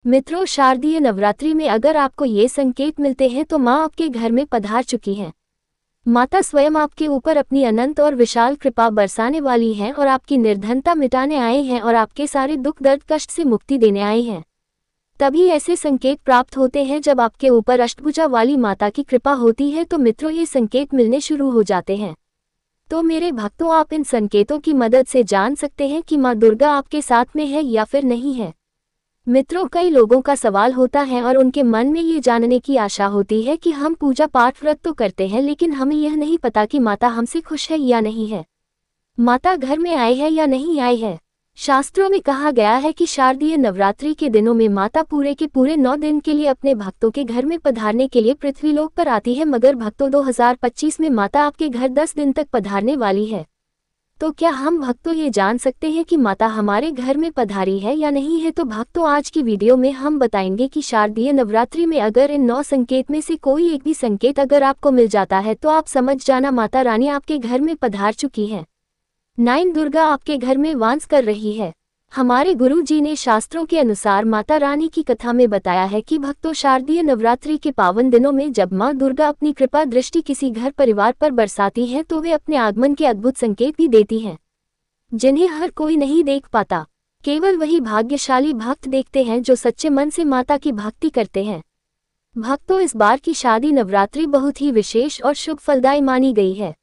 मित्रों, शारदीय नवरात्रि में अगर आपको ये संकेत मिलते हैं तो माँ आपके घर में पधार चुकी हैं। माता स्वयं आपके ऊपर अपनी अनंत और विशाल कृपा बरसाने वाली हैं और आपकी निर्धनता मिटाने आए हैं और आपके सारे दुख दर्द कष्ट से मुक्ति देने आए हैं। तभी ऐसे संकेत प्राप्त होते हैं जब आपके ऊपर अष्टभुजा वाली माता की कृपा होती है। तो मित्रों, ये संकेत मिलने शुरू हो जाते हैं। तो मेरे भक्तों, आप इन संकेतों की मदद से जान सकते हैं कि माँ दुर्गा आपके साथ में है या फिर नहीं है। मित्रों, कई लोगों का सवाल होता है और उनके मन में ये जानने की आशा होती है कि हम पूजा पाठ व्रत तो करते हैं, लेकिन हमें यह नहीं पता कि माता हमसे खुश है या नहीं है, माता घर में आई है या नहीं आई है। शास्त्रों में कहा गया है कि शारदीय नवरात्रि के दिनों में माता पूरे के पूरे 9 दिन के लिए अपने भक्तों के घर में पधारने के लिए पृथ्वीलोक पर आती है। मगर भक्तों, 2025 में माता आपके घर 10 दिन तक पधारने वाली है। तो क्या हम भक्तों ये जान सकते हैं कि माता हमारे घर में पधारी है या नहीं है? तो भक्तों, आज की वीडियो में हम बताएंगे कि शारदीय नवरात्रि में अगर इन 9 संकेत में से कोई एक भी संकेत अगर आपको मिल जाता है तो आप समझ जाना माता रानी आपके घर में पधार चुकी है। 9 दुर्गा आपके घर में वास कर रही है। हमारे गुरु जी ने शास्त्रों के अनुसार माता रानी की कथा में बताया है कि भक्तों, शारदीय नवरात्रि के पावन दिनों में जब माँ दुर्गा अपनी कृपा दृष्टि किसी घर परिवार पर बरसाती हैं तो वे अपने आगमन के अद्भुत संकेत भी देती हैं, जिन्हें हर कोई नहीं देख पाता। केवल वही भाग्यशाली भक्त देखते हैं जो सच्चे मन से माता की भक्ति करते हैं। भक्तों, इस बार की शारदीय नवरात्रि बहुत ही विशेष और शुभ फलदायी मानी गई है,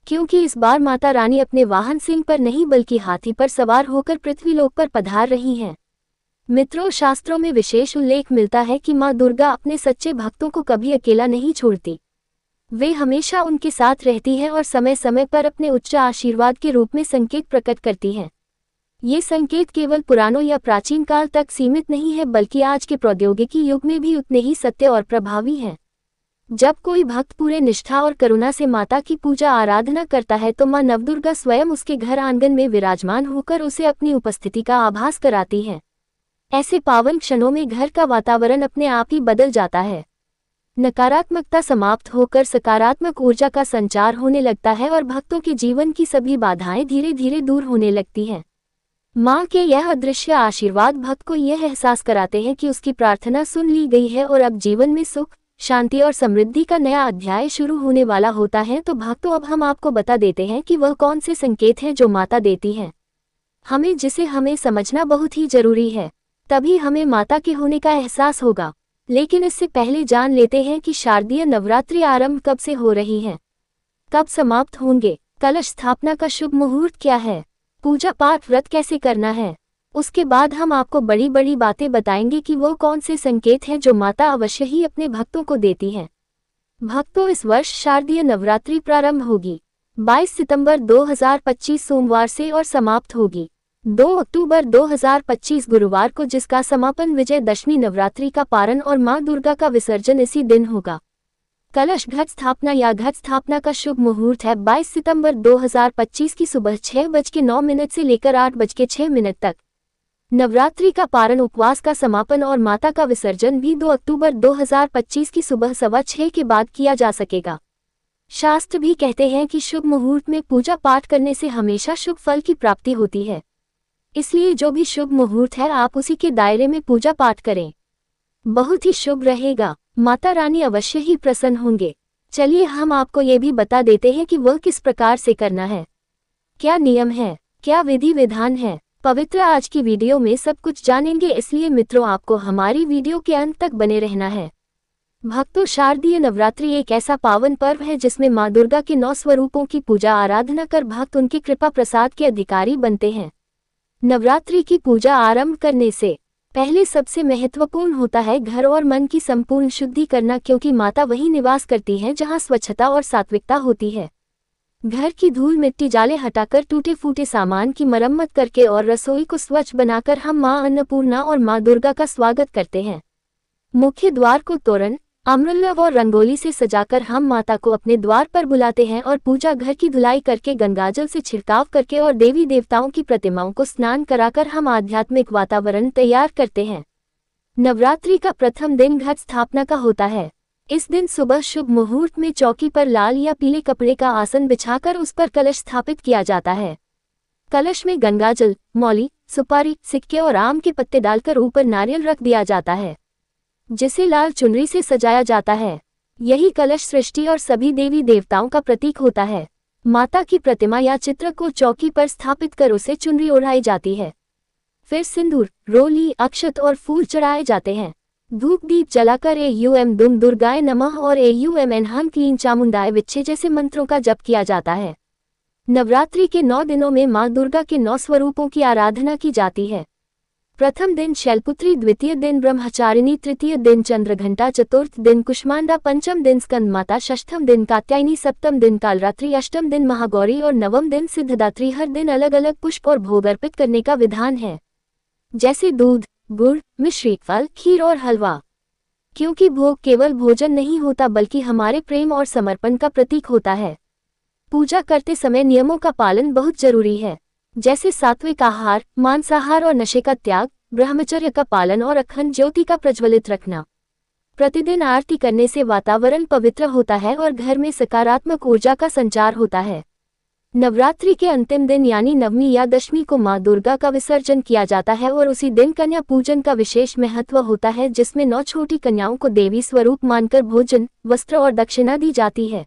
क्योंकि इस बार माता रानी अपने वाहन सिंह पर नहीं बल्कि हाथी पर सवार होकर पृथ्वीलोक पर पधार रही हैं। मित्रों, शास्त्रों में विशेष उल्लेख मिलता है कि माँ दुर्गा अपने सच्चे भक्तों को कभी अकेला नहीं छोड़ती। वे हमेशा उनके साथ रहती हैं और समय समय पर अपने उच्च आशीर्वाद के रूप में संकेत प्रकट करती हैं। ये संकेत केवल पुरानों या प्राचीन काल तक सीमित नहीं है, बल्कि आज के प्रौद्योगिकी युग में भी उतने ही सत्य और प्रभावी हैं। जब कोई भक्त पूरे निष्ठा और करुणा से माता की पूजा आराधना करता है तो माँ नवदुर्गा स्वयं उसके घर आंगन में विराजमान होकर उसे अपनी उपस्थिति का आभास कराती है। ऐसे पावन क्षणों में घर का वातावरण अपने आप ही बदल जाता है। नकारात्मकता समाप्त होकर सकारात्मक ऊर्जा का संचार होने लगता है और भक्तों के जीवन की सभी बाधाएं धीरे धीरे दूर होने लगती हैं। माँ के यह अदृश्य आशीर्वाद भक्त को यह एहसास कराते हैं कि उसकी प्रार्थना सुन ली गई है और अब जीवन में सुख, शांति और समृद्धि का नया अध्याय शुरू होने वाला होता है। तो भक्तों, अब हम आपको बता देते हैं कि वह कौन से संकेत हैं जो माता देती हैं, जिसे हमें समझना बहुत ही जरूरी है। तभी हमें माता के होने का एहसास होगा। लेकिन इससे पहले जान लेते हैं कि शारदीय नवरात्रि आरंभ कब से हो रही है, कब समाप्त होंगे, कलश स्थापना का शुभ मुहूर्त क्या है, पूजा पाठ व्रत कैसे करना है। उसके बाद हम आपको बड़ी बड़ी बातें बताएंगे कि वो कौन से संकेत हैं जो माता अवश्य ही अपने भक्तों को देती हैं। भक्तों, इस वर्ष शारदीय नवरात्रि प्रारंभ होगी 22 सितंबर 2025 सोमवार से और समाप्त होगी 2 अक्टूबर 2025 गुरुवार को, जिसका समापन विजयदशमी नवरात्रि का पारण और माँ दुर्गा का विसर्जन इसी दिन होगा। कलश घट स्थापना या घट स्थापना का शुभ मुहूर्त है 22 सितंबर 2025 की सुबह 6:09 से लेकर 8:06 तक। नवरात्रि का पारण, उपवास का समापन और माता का विसर्जन भी 2 अक्टूबर 2025 की सुबह 6:15 के बाद किया जा सकेगा। शास्त्र भी कहते हैं कि शुभ मुहूर्त में पूजा पाठ करने से हमेशा शुभ फल की प्राप्ति होती है, इसलिए जो भी शुभ मुहूर्त है आप उसी के दायरे में पूजा पाठ करें, बहुत ही शुभ रहेगा। माता रानी अवश्य ही प्रसन्न होंगे। चलिए हम आपको ये भी बता देते हैं कि वह किस प्रकार से करना है, क्या नियम है, क्या विधि विधान है। पवित्र आज की वीडियो में सब कुछ जानेंगे, इसलिए मित्रों आपको हमारी वीडियो के अंत तक बने रहना है। भक्तों, शारदीय नवरात्रि एक ऐसा पावन पर्व है जिसमें माँ दुर्गा के 9 स्वरूपों की पूजा आराधना कर भक्त उनके कृपा प्रसाद के अधिकारी बनते हैं। नवरात्रि की पूजा आरंभ करने से पहले सबसे महत्वपूर्ण होता है घर और मन की संपूर्ण शुद्धि करना, क्योंकि माता वही निवास करती है जहाँ स्वच्छता और सात्विकता होती है। घर की धूल मिट्टी जाले हटाकर टूटे फूटे सामान की मरम्मत करके और रसोई को स्वच्छ बनाकर हम माँ अन्नपूर्णा और माँ दुर्गा का स्वागत करते हैं। मुख्य द्वार को तोरण, अमृतलव और रंगोली से सजाकर हम माता को अपने द्वार पर बुलाते हैं और पूजा घर की धुलाई करके गंगाजल से छिड़काव करके और देवी देवताओं की प्रतिमाओं को स्नान कराकर हम आध्यात्मिक वातावरण तैयार करते हैं। नवरात्रि का प्रथम दिन घट स्थापना का होता है। इस दिन सुबह शुभ मुहूर्त में चौकी पर लाल या पीले कपड़े का आसन बिछाकर उस पर कलश स्थापित किया जाता है। कलश में गंगाजल, मौली, सुपारी, सिक्के और आम के पत्ते डालकर ऊपर नारियल रख दिया जाता है, जिसे लाल चुनरी से सजाया जाता है। यही कलश सृष्टि और सभी देवी देवताओं का प्रतीक होता है। माता की प्रतिमा या चित्र को चौकी पर स्थापित कर उसे चुनरी ओढ़ाई जाती है। फिर सिंदूर, रोली, अक्षत और फूल चढ़ाए जाते हैं। धूप दीप जलाकर एयूएम दुम दुर्गाय नमः और एयूएम एनहान क्लीन चामुंडाय विच्छे जैसे मंत्रों का जप किया जाता है। नवरात्रि के 9 दिनों में मां दुर्गा के 9 स्वरूपों की आराधना की जाती है। प्रथम दिन शैलपुत्री, द्वितीय दिन ब्रह्मचारिणी, तृतीय दिन चंद्रघंटा, चतुर्थ दिन कुष्मांडा, पंचम दिन स्कंदमाता, षष्ठम दिन कात्यायनी, सप्तम दिन कालरात्रि, अष्टम दिन महागौरी और नवम दिन सिद्धदात्री। हर दिन अलग अलग पुष्प और भोग अर्पित करने का विधान है, जैसे दूध, गुड़, मिश्री, फल, खीर और हलवा। क्योंकि भोग केवल भोजन नहीं होता बल्कि हमारे प्रेम और समर्पण का प्रतीक होता है। पूजा करते समय नियमों का पालन बहुत जरूरी है, जैसे सात्विक आहार, मांसाहार और नशे का त्याग, ब्रह्मचर्य का पालन और अखंड ज्योति का प्रज्वलित रखना। प्रतिदिन आरती करने से वातावरण पवित्र होता है और घर में सकारात्मक ऊर्जा का संचार होता है। नवरात्रि के अंतिम दिन यानी नवमी या दशमी को मां दुर्गा का विसर्जन किया जाता है और उसी दिन कन्या पूजन का विशेष महत्व होता है, जिसमें 9 छोटी कन्याओं को देवी स्वरूप मानकर भोजन, वस्त्र और दक्षिणा दी जाती है।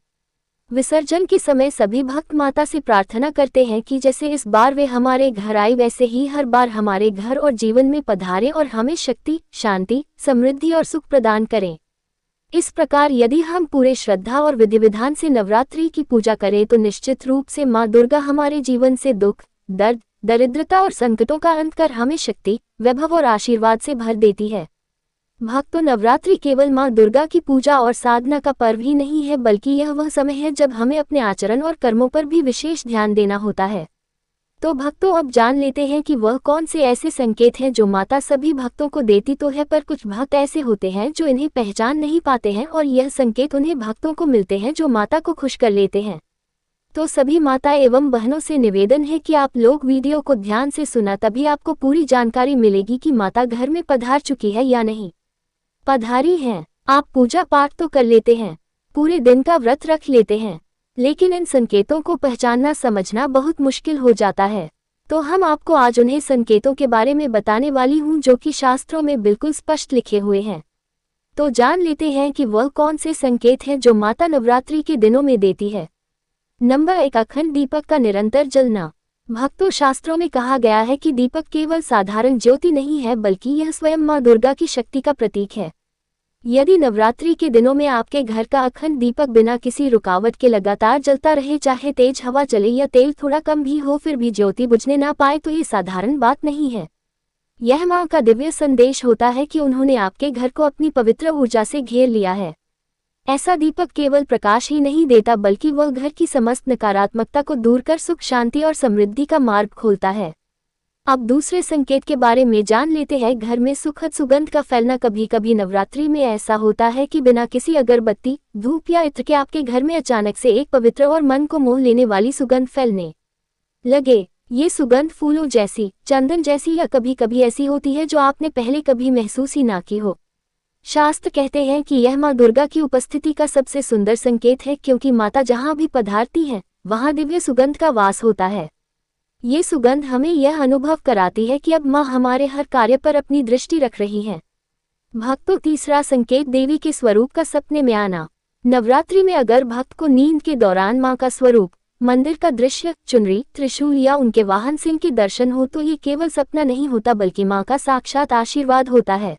विसर्जन के समय सभी भक्त माता से प्रार्थना करते हैं कि जैसे इस बार वे हमारे घर आई वैसे ही हर बार हमारे घर और जीवन में पधारें और हमें शक्ति, शांति, समृद्धि और सुख प्रदान करें। इस प्रकार यदि हम पूरे श्रद्धा और विधि विधान से नवरात्रि की पूजा करें तो निश्चित रूप से मां दुर्गा हमारे जीवन से दुख, दर्द, दरिद्रता और संकटों का अंत कर हमें शक्ति, वैभव और आशीर्वाद से भर देती है। भक्तों, नवरात्रि केवल मां दुर्गा की पूजा और साधना का पर्व ही नहीं है, बल्कि यह वह समय है जब हमें अपने आचरण और कर्मों पर भी विशेष ध्यान देना होता है। तो भक्तों, अब जान लेते हैं कि वह कौन से ऐसे संकेत हैं जो माता सभी भक्तों को देती तो है, पर कुछ भक्त ऐसे होते हैं जो इन्हें पहचान नहीं पाते हैं और यह संकेत उन्हें भक्तों को मिलते हैं जो माता को खुश कर लेते हैं। तो सभी माता एवं बहनों से निवेदन है कि आप लोग वीडियो को ध्यान से सुना, तभी आपको पूरी जानकारी मिलेगी कि माता घर में पधार चुकी है या नहीं। पधारी हैं, आप पूजा पाठ तो कर लेते हैं, पूरे दिन का व्रत रख लेते हैं, लेकिन इन संकेतों को पहचानना समझना बहुत मुश्किल हो जाता है। तो हम आपको आज उन्हें संकेतों के बारे में बताने वाली हूँ जो कि शास्त्रों में बिल्कुल स्पष्ट लिखे हुए हैं। तो जान लेते हैं कि वह कौन से संकेत हैं जो माता नवरात्रि के दिनों में देती है। नंबर 1, अखंड दीपक का निरंतर जलना। भक्तों, शास्त्रों में कहा गया है कि दीपक केवल साधारण ज्योति नहीं है बल्कि यह स्वयं मां दुर्गा की शक्ति का प्रतीक है। यदि नवरात्रि के दिनों में आपके घर का अखंड दीपक बिना किसी रुकावट के लगातार जलता रहे, चाहे तेज हवा चले या तेल थोड़ा कम भी हो, फिर भी ज्योति बुझने ना पाए, तो ये साधारण बात नहीं है। यह मां का दिव्य संदेश होता है कि उन्होंने आपके घर को अपनी पवित्र ऊर्जा से घेर लिया है। ऐसा दीपक केवल प्रकाश ही नहीं देता बल्कि वह घर की समस्त नकारात्मकता को दूर कर सुख, शांति और समृद्धि का मार्ग खोलता है। अब दूसरे संकेत के बारे में जान लेते हैं। घर में सुखद सुगंध का फैलना। कभी कभी नवरात्रि में ऐसा होता है कि बिना किसी अगरबत्ती, धूप या इत्र के आपके घर में अचानक से एक पवित्र और मन को मोह लेने वाली सुगंध फैलने लगे। ये सुगंध फूलों जैसी, चंदन जैसी या कभी कभी ऐसी होती है जो आपने पहले कभी महसूस ही ना की हो। शास्त्र कहते हैं कि यह मां दुर्गा की उपस्थिति का सबसे सुंदर संकेत है, क्योंकि माता जहां भी पधारती हैं वहां दिव्य सुगंध का वास होता है। ये सुगंध हमें यह अनुभव कराती है कि अब मां हमारे हर कार्य पर अपनी दृष्टि रख रही हैं। भक्तों, तीसरा संकेत देवी के स्वरूप का सपने में आना। नवरात्रि में अगर भक्त को नींद के दौरान मां का स्वरूप, मंदिर का दृश्य, चुनरी, त्रिशूल या उनके वाहन सिंह के दर्शन हो तो ये केवल सपना नहीं होता बल्कि मां का साक्षात आशीर्वाद होता है।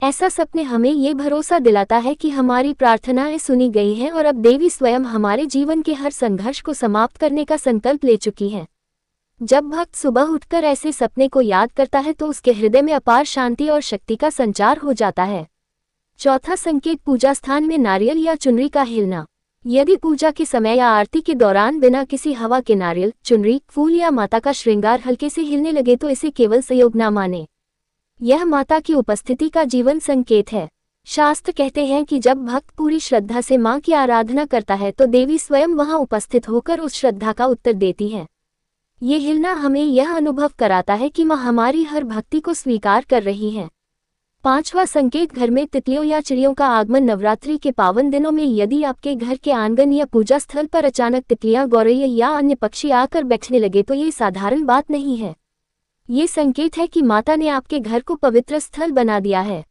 ऐसा सपने हमें ये भरोसा दिलाता है कि हमारी प्रार्थनाएं सुनी गई हैं और अब देवी स्वयं हमारे जीवन के हर संघर्ष को समाप्त करने का संकल्प ले चुकी हैं। जब भक्त सुबह उठकर ऐसे सपने को याद करता है तो उसके हृदय में अपार शांति और शक्ति का संचार हो जाता है। चौथा संकेत, पूजा स्थान में नारियल या चुनरी का हिलना। यदि पूजा के समय या आरती के दौरान बिना किसी हवा के नारियल, चुनरी, फूल या माता का श्रृंगार हल्के से हिलने लगे तो इसे केवल संयोग न माने। यह माता की उपस्थिति का जीवन संकेत है। शास्त्र कहते हैं कि जब भक्त पूरी श्रद्धा से मां की आराधना करता है तो देवी स्वयं वहां उपस्थित होकर उस श्रद्धा का उत्तर देती है। ये हिलना हमें यह अनुभव कराता है कि मां हमारी हर भक्ति को स्वीकार कर रही हैं। पांचवा संकेत, घर में तितलियों या चिड़ियों का आगमन। नवरात्रि के पावन दिनों में यदि आपके घर के आंगन या पूजा स्थल पर अचानक तितलियां, गौरैया या अन्य पक्षी आकर बैठने लगे तो ये साधारण बात नहीं है। ये संकेत है कि माता ने आपके घर को पवित्र स्थल बना दिया है।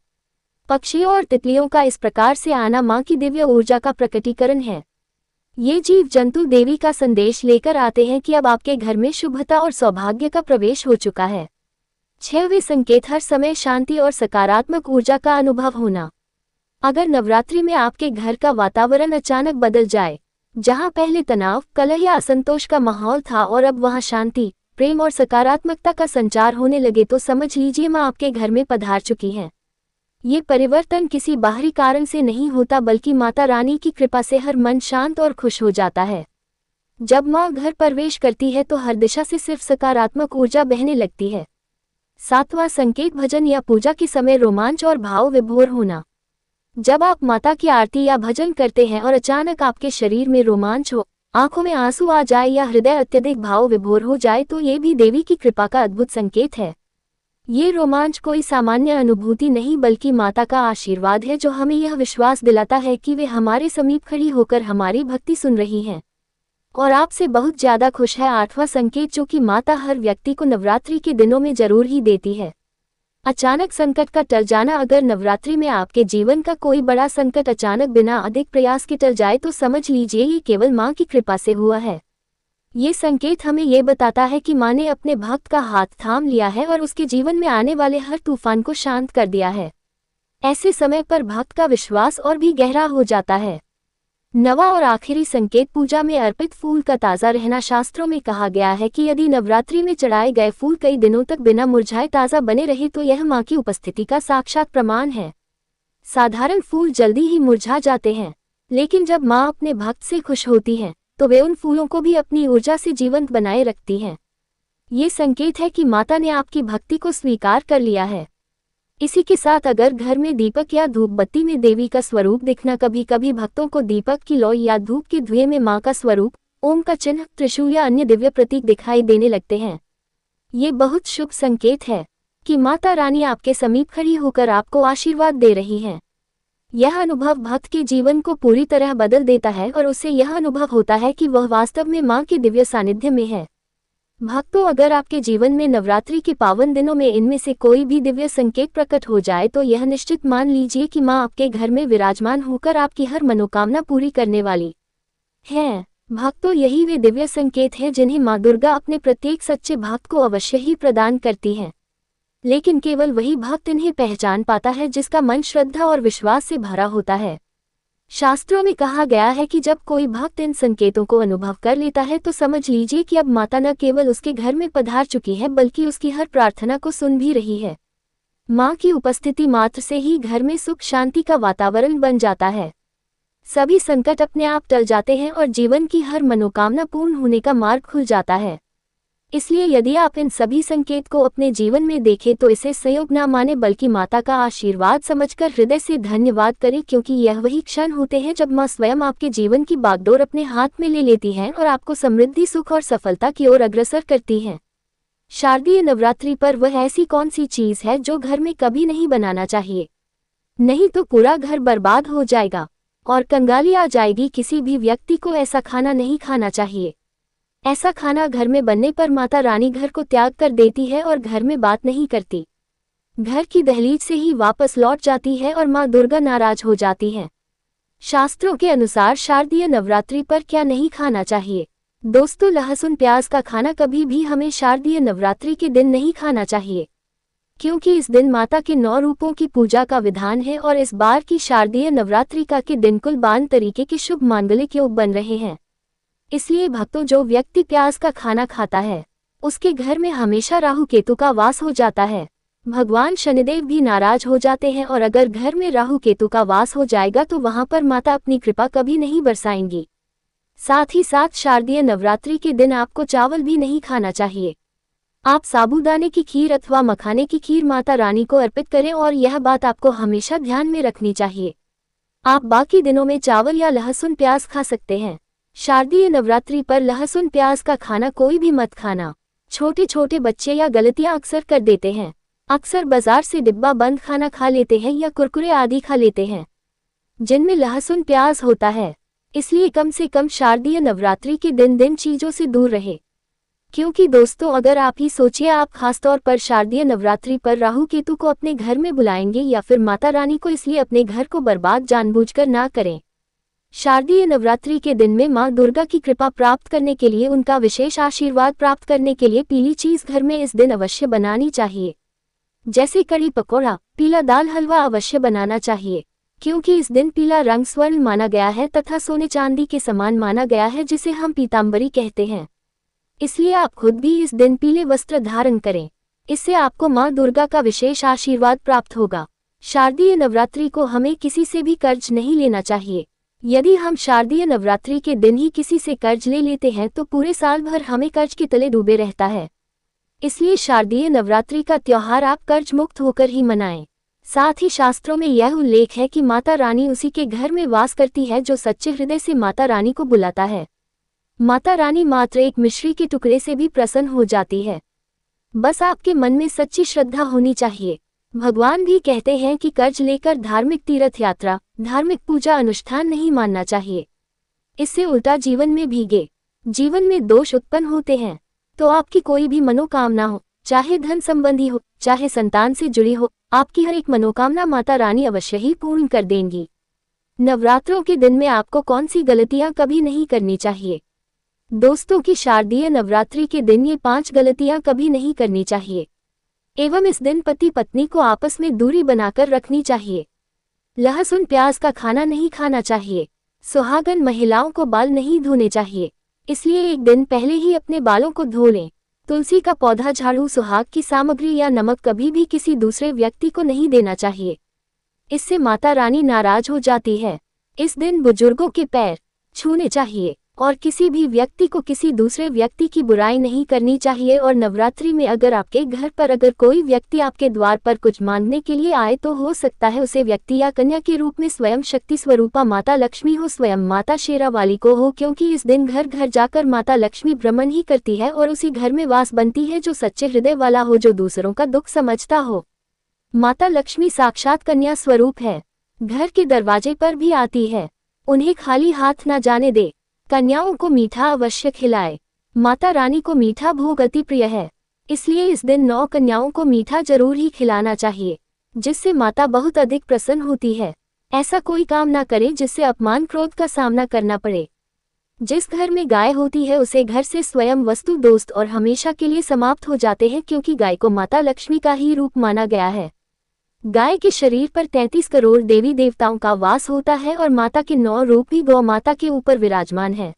पक्षियों और तितलियों का इस प्रकार से आना मां की दिव्य ऊर्जा का प्रकटीकरण है। ये जीव जंतु देवी का संदेश लेकर आते हैं कि अब आपके घर में शुभता और सौभाग्य का प्रवेश हो चुका है। छठवें संकेत, हर समय शांति और सकारात्मक ऊर्जा का अनुभव होना। अगर नवरात्रि में आपके घर का वातावरण अचानक बदल जाए, जहां पहले तनाव, कलह या असंतोष का माहौल था और अब वहां शांति, प्रेम और सकारात्मकता का संचार होने लगे, तो समझ लीजिए मां आपके घर में पधार चुकी हैं। ये परिवर्तन किसी बाहरी कारण से नहीं होता, बल्कि माता रानी की कृपा से हर मन शांत और खुश हो जाता है। जब मां घर प्रवेश करती है तो हर दिशा से सिर्फ सकारात्मक ऊर्जा बहने लगती है। सातवां संकेत, भजन या पूजा के समय रोमांच और भाव विभोर होना। जब आप माता की आरती या भजन करते हैं और अचानक आपके शरीर में रोमांच हो, आंखों में आंसू आ जाए या हृदय अत्यधिक भाव विभोर हो जाए, तो ये भी देवी की कृपा का अद्भुत संकेत है। ये रोमांच कोई सामान्य अनुभूति नहीं, बल्कि माता का आशीर्वाद है, जो हमें यह विश्वास दिलाता है कि वे हमारे समीप खड़ी होकर हमारी भक्ति सुन रही हैं और आपसे बहुत ज्यादा खुश है। आठवां संकेत, जो कि माता हर व्यक्ति को नवरात्रि के दिनों में जरूर ही देती है, अचानक संकट का टल जाना। अगर नवरात्रि में आपके जीवन का कोई बड़ा संकट अचानक बिना अधिक प्रयास के टल जाए तो समझ लीजिए ये केवल मां की कृपा से हुआ है। ये संकेत हमें ये बताता है कि मां ने अपने भक्त का हाथ थाम लिया है और उसके जीवन में आने वाले हर तूफान को शांत कर दिया है। ऐसे समय पर भक्त का विश्वास और भी गहरा हो जाता है। नवा और आखिरी संकेत, पूजा में अर्पित फूल का ताज़ा रहना। शास्त्रों में कहा गया है कि यदि नवरात्रि में चढ़ाए गए फूल कई दिनों तक बिना मुरझाए ताज़ा बने रहे तो यह मां की उपस्थिति का साक्षात प्रमाण है। साधारण फूल जल्दी ही मुरझा जाते हैं, लेकिन जब मां अपने भक्त से खुश होती हैं तो वे उन फूलों को भी अपनी ऊर्जा से जीवंत बनाए रखती हैं। ये संकेत है कि माता ने आपकी भक्ति को स्वीकार कर लिया है। इसी के साथ अगर घर में दीपक या धूप बत्ती में देवी का स्वरूप दिखना, कभी कभी भक्तों को दीपक की लौ या धूप के धुएं में मां का स्वरूप, ओम का चिन्ह, त्रिशूल या अन्य दिव्य प्रतीक दिखाई देने लगते हैं। ये बहुत शुभ संकेत है कि माता रानी आपके समीप खड़ी होकर आपको आशीर्वाद दे रही हैं। यह अनुभव भक्त के जीवन को पूरी तरह बदल देता है और उसे यह अनुभव होता है कि वह वास्तव में मां के दिव्य सानिध्य में है। भक्तों, अगर आपके जीवन में नवरात्रि के पावन दिनों में इनमें से कोई भी दिव्य संकेत प्रकट हो जाए तो यह निश्चित मान लीजिए कि मां आपके घर में विराजमान होकर आपकी हर मनोकामना पूरी करने वाली है। भक्तों, यही वे दिव्य संकेत हैं जिन्हें मां दुर्गा अपने प्रत्येक सच्चे भक्त को अवश्य ही प्रदान करती हैं, लेकिन केवल वही भक्त इन्हें पहचान पाता है जिसका मन श्रद्धा और विश्वास से भरा होता है। शास्त्रों में कहा गया है कि जब कोई भक्त इन संकेतों को अनुभव कर लेता है तो समझ लीजिए कि अब माता न केवल उसके घर में पधार चुकी है, बल्कि उसकी हर प्रार्थना को सुन भी रही है। मां की उपस्थिति मात्र से ही घर में सुख शांति का वातावरण बन जाता है। सभी संकट अपने आप टल जाते हैं और जीवन की हर मनोकामना पूर्ण होने का मार्ग खुल जाता है। इसलिए यदि आप इन सभी संकेत को अपने जीवन में देखें तो इसे संयोग न माने, बल्कि माता का आशीर्वाद समझकर हृदय से धन्यवाद करें, क्योंकि यह वही क्षण होते हैं जब मां स्वयं आपके जीवन की बागडोर अपने हाथ में ले लेती हैं और आपको समृद्धि, सुख और सफलता की ओर अग्रसर करती हैं। शारदीय नवरात्रि पर वह ऐसी कौन सी चीज है जो घर में कभी नहीं बनाना चाहिए? नहीं तो पूरा घर बर्बाद हो जाएगा और कंगाली आ जाएगी। किसी भी व्यक्ति को ऐसा खाना नहीं खाना चाहिए। ऐसा खाना घर में बनने पर माता रानी घर को त्याग कर देती है और घर में बात नहीं करती। घर की दहलीज से ही वापस लौट जाती है और मां दुर्गा नाराज हो जाती हैं। शास्त्रों के अनुसार शारदीय नवरात्रि पर क्या नहीं खाना चाहिए? दोस्तों, लहसुन प्याज का खाना कभी भी हमें शारदीय नवरात्रि के दिन नहीं खाना चाहिए, क्योंकि इस दिन माता के 9 रूपों की पूजा का विधान है और इस बार की शारदीय नवरात्रि का के दिन कुल 52 तरीके के शुभ मांगलिक योग बन रहे हैं। इसलिए भक्तों, जो व्यक्ति प्याज का खाना खाता है उसके घर में हमेशा राहु केतु का वास हो जाता है। भगवान शनिदेव भी नाराज हो जाते हैं और अगर घर में राहु केतु का वास हो जाएगा तो वहां पर माता अपनी कृपा कभी नहीं बरसाएंगी। साथ ही साथ शारदीय नवरात्रि के दिन आपको चावल भी नहीं खाना चाहिए। आप साबूदाने की खीर अथवा मखाने की खीर माता रानी को अर्पित करें और यह बात आपको हमेशा ध्यान में रखनी चाहिए। आप बाकी दिनों में चावल या लहसुन प्याज खा सकते हैं। शारदीय नवरात्रि पर लहसुन प्याज का खाना कोई भी मत खाना। छोटे छोटे बच्चे या गलतियां अक्सर कर देते हैं। अक्सर बाजार से डिब्बा बंद खाना खा लेते हैं या कुरकुरे आदि खा लेते हैं जिनमें लहसुन प्याज होता है। इसलिए कम से कम शारदीय नवरात्रि के दिन चीजों से दूर रहे। क्योंकि दोस्तों, अगर आप ही सोचिए, आप खासतौर पर शारदीय नवरात्रि पर राहु केतु को अपने घर में बुलाएंगे या फिर माता रानी को, इसलिए अपने घर को बर्बाद जानबूझकर ना करें। शारदीय नवरात्रि के दिन में मां दुर्गा की कृपा प्राप्त करने के लिए, उनका विशेष आशीर्वाद प्राप्त करने के लिए पीली चीज घर में इस दिन अवश्य बनानी चाहिए। जैसे कड़ी पकौड़ा, पीला दाल हलवा अवश्य बनाना चाहिए, क्योंकि इस दिन पीला रंग स्वर्ण माना गया है तथा सोने चांदी के समान माना गया है, जिसे हम पीतांबरी कहते हैं। इसलिए आप खुद भी इस दिन पीले वस्त्र धारण करें। इससे आपको मां दुर्गा का विशेष आशीर्वाद प्राप्त होगा। शारदीय नवरात्रि को हमें किसी से भी कर्ज नहीं लेना चाहिए। यदि हम शारदीय नवरात्रि के दिन ही किसी से कर्ज ले लेते हैं तो पूरे साल भर हमें कर्ज के तले डूबे रहता है। इसलिए शारदीय नवरात्रि का त्योहार आप कर्ज मुक्त होकर ही मनाएं। साथ ही शास्त्रों में यह उल्लेख है कि माता रानी उसी के घर में वास करती है जो सच्चे हृदय से माता रानी को बुलाता है। माता रानी मात्र एक मिश्री के टुकड़े से भी प्रसन्न हो जाती है। बस आपके मन में सच्ची श्रद्धा होनी चाहिए। भगवान भी कहते हैं कि कर्ज लेकर धार्मिक तीर्थ यात्रा, धार्मिक पूजा अनुष्ठान नहीं मानना चाहिए। इससे उल्टा जीवन में भीगे जीवन में दोष उत्पन्न होते हैं। तो आपकी कोई भी मनोकामना हो, चाहे धन संबंधी हो, चाहे संतान से जुड़ी हो, आपकी हर एक मनोकामना माता रानी अवश्य ही पूर्ण कर देंगी। नवरात्रों के दिन में आपको कौन सी गलतियां कभी नहीं करनी चाहिए? दोस्तों की शारदीय नवरात्रि के दिन ये 5 गलतियां कभी नहीं करनी चाहिए। एवं इस दिन पति पत्नी को आपस में दूरी बनाकर रखनी चाहिए। लहसुन प्याज का खाना नहीं खाना चाहिए। सुहागन महिलाओं को बाल नहीं धोने चाहिए, इसलिए एक दिन पहले ही अपने बालों को धो लें। तुलसी का पौधा, झाड़ू, सुहाग की सामग्री या नमक कभी भी किसी दूसरे व्यक्ति को नहीं देना चाहिए। इससे माता रानी नाराज हो जाती है। इस दिन बुजुर्गों के पैर छूने चाहिए और किसी भी व्यक्ति को किसी दूसरे व्यक्ति की बुराई नहीं करनी चाहिए। और नवरात्रि में अगर आपके घर पर अगर कोई व्यक्ति आपके द्वार पर कुछ मांगने के लिए आए तो हो सकता है उसे व्यक्ति या कन्या के रूप में स्वयं शक्ति स्वरूपा माता लक्ष्मी हो, स्वयं माता शेरावाली को हो, क्योंकि इस दिन घर घर जाकर माता लक्ष्मी भ्रमण ही करती है और उसी घर में वास बनती है जो सच्चे हृदय वाला हो, जो दूसरों का दुख समझता हो। माता लक्ष्मी साक्षात कन्या स्वरूप है, घर के दरवाजे पर भी आती है। उन्हें खाली हाथ न जाने दे। कन्याओं को मीठा अवश्य खिलाए। माता रानी को मीठा भोग अति प्रिय है, इसलिए इस दिन 9 कन्याओं को मीठा जरूर ही खिलाना चाहिए, जिससे माता बहुत अधिक प्रसन्न होती है। ऐसा कोई काम ना करें जिससे अपमान क्रोध का सामना करना पड़े। जिस घर में गाय होती है उसे घर से स्वयं वस्तु, दोस्त और हमेशा के लिए समाप्त हो जाते हैं, क्योंकि गाय को माता लक्ष्मी का ही रूप माना गया है। गाय के शरीर पर 33 करोड़ देवी देवताओं का वास होता है और माता के 9 रूप भी गौ माता के ऊपर विराजमान है।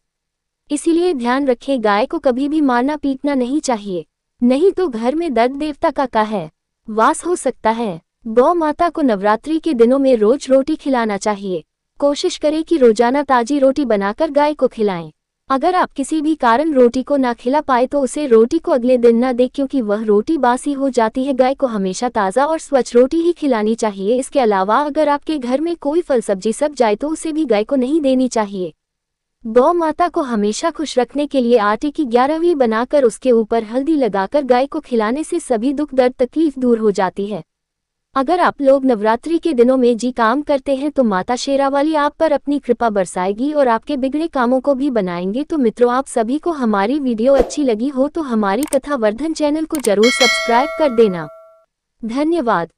इसीलिए ध्यान रखें, गाय को कभी भी मारना पीटना नहीं चाहिए, नहीं तो घर में दर्द देवता का है वास हो सकता है। गौ माता को नवरात्रि के दिनों में रोज रोटी खिलाना चाहिए। कोशिश करें कि रोजाना ताजी रोटी बनाकर गाय को खिलाएं। अगर आप किसी भी कारण रोटी को ना खिला पाए तो उसे रोटी को अगले दिन न दे, क्योंकि वह रोटी बासी हो जाती है। गाय को हमेशा ताज़ा और स्वच्छ रोटी ही खिलानी चाहिए। इसके अलावा अगर आपके घर में कोई फल सब्जी सड़ जाए तो उसे भी गाय को नहीं देनी चाहिए। गौ माता को हमेशा खुश रखने के लिए आटे की 11वीं बनाकर उसके ऊपर हल्दी लगाकर गाय को खिलाने से सभी दुख दर्द तकलीफ दूर हो जाती है। अगर आप लोग नवरात्रि के दिनों में जी काम करते हैं तो माता शेरावाली आप पर अपनी कृपा बरसाएगी और आपके बिगड़े कामों को भी बनाएंगे। तो मित्रों, आप सभी को हमारी वीडियो अच्छी लगी हो तो हमारी कथा वर्धन चैनल को जरूर सब्सक्राइब कर देना। धन्यवाद।